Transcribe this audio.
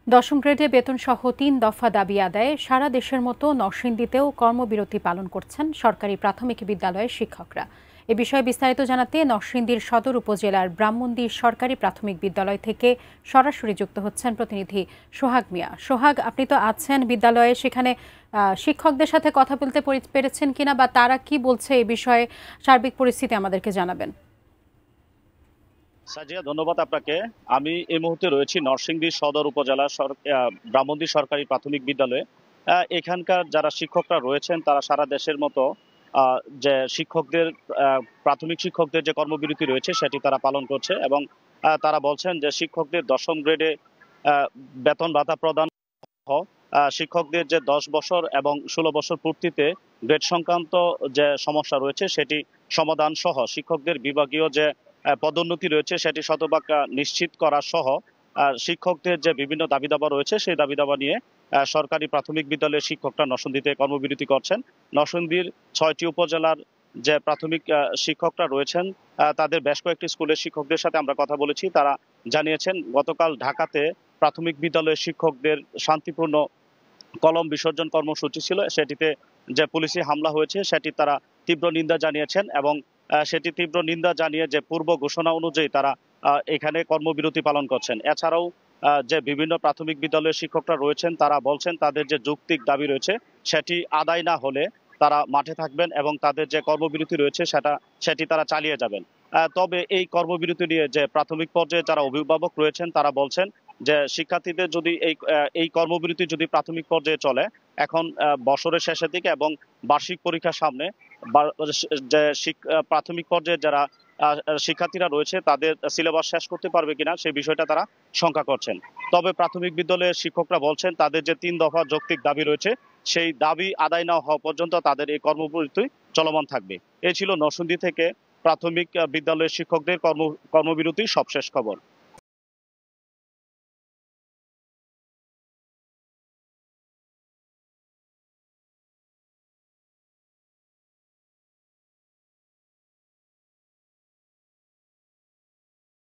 দশম গ্রেডে বেতনসহ ৩ দফা দাবি আদায়ে সারা দেশের মতো নরসিংদীতেও কর্মবিরতি পালন করছেন সরকারি প্রাথমিক বিদ্যালয়ের শিক্ষকরা। এ বিষয়ে বিস্তারিত জানাতে নরসিংদীর সদর উপজেলার ব্রাহ্মণদী সরকারি প্রাথমিক বিদ্যালয় থেকে সরাসরি যুক্ত হচ্ছেন প্রতিনিধি সোহাগ মিয়া। সোহাগ, আপনি তো আছেন বিদ্যালয়ে, সেখানে শিক্ষকদের সাথে কথা বলতে পেরেছেন কিনা বা তারা কি বলছে এ বিষয়ে সার্বিক পরিস্থিতি আমাদেরকে জানাবেন। সাজিয়া, ধন্যবাদ আপনাকে। আমি এই মুহূর্তে রয়েছি নরসিংদী সদর উপজেলা ব্রাহ্মণদী সরকারি প্রাথমিক বিদ্যালয়ে। এখানকার যারা শিক্ষকরা রয়েছেন তারা সারা দেশের মতো যে শিক্ষকদের প্রাথমিক শিক্ষকদের যে কর্মবিরতি রয়েছে সেটি তারা পালন করছে এবং তারা বলছেন যে শিক্ষকদের দশম গ্রেডে বেতন ভাতা প্রদান সহ শিক্ষকদের যে 10 বছর এবং 16 বছর পূর্তিতে গ্রেড সংক্রান্ত যে সমস্যা রয়েছে সেটি সমাধান সহ শিক্ষকদের বিভাগীয় যে পদোন্নতি রয়েছে সেটি শতভাগ নিশ্চিত করা সহ শিক্ষকদের যে বিভিন্ন দাবি দাবা রয়েছে সেই দাবি দাবা নিয়ে সরকারি প্রাথমিক বিদ্যালয়ের শিক্ষকরা নরসিংদীতে কর্মবিরতি করছেন। নরসিংদীর 6টি উপজেলার যে প্রাথমিক শিক্ষকরা রয়েছেন তাদের বেশ কয়েকটি স্কুলের শিক্ষকদের সাথে আমরা কথা বলেছি। তারা জানিয়েছেন গতকাল ঢাকাতে প্রাথমিক বিদ্যালয়ের শিক্ষকদের শান্তিপূর্ণ কলম বিসর্জন কর্মসূচি ছিল, সেটিতে যে পুলিশি হামলা হয়েছে সেটি তারা তীব্র নিন্দা জানিয়েছেন এবং সেটি তীব্র নিন্দা জানিয়ে যে পূর্ব ঘোষণা অনুযায়ী তারা এখানে কর্মবিরতি পালন করছেন। এছাড়াও যে বিভিন্ন প্রাথমিক বিদ্যালয়ের শিক্ষকরা রয়েছেন তারা বলছেন তাদের যে যৌক্তিক দাবি রয়েছে সেটি আদায় না হলে তারা মাঠে থাকবেন এবং তাদের যে কর্মবিরতি রয়েছে সেটি তারা চালিয়ে যাবেন। তবে এই কর্মবিরতি নিয়ে যে প্রাথমিক পর্যায়ে যারা অভিভাবক রয়েছেন তারা বলছেন যে শিক্ষার্থীদের যদি এই কর্মবিরতি যদি প্রাথমিক পর্যায়ে চলে, এখন বছরের শেষের দিকে এবং বার্ষিক পরীক্ষার সামনে যে প্রাথমিক পর্যায়ে যারা শিক্ষার্থীরা রয়েছে তাদের সিলেবাস শেষ করতে পারবে কিনা সেই বিষয়টা তারা শঙ্কা করছেন। তবে প্রাথমিক বিদ্যালয়ের শিক্ষকরা বলছেন তাদের যে 3 দফা যৌক্তিক দাবি রয়েছে সেই দাবি আদায় না হওয়া পর্যন্ত তাদের এই কর্মবিরতি চলমান থাকবে। এই ছিল নরসিংদী থেকে প্রাথমিক বিদ্যালয়ের শিক্ষকদের কর্মবিরতির সবশেষ খবর।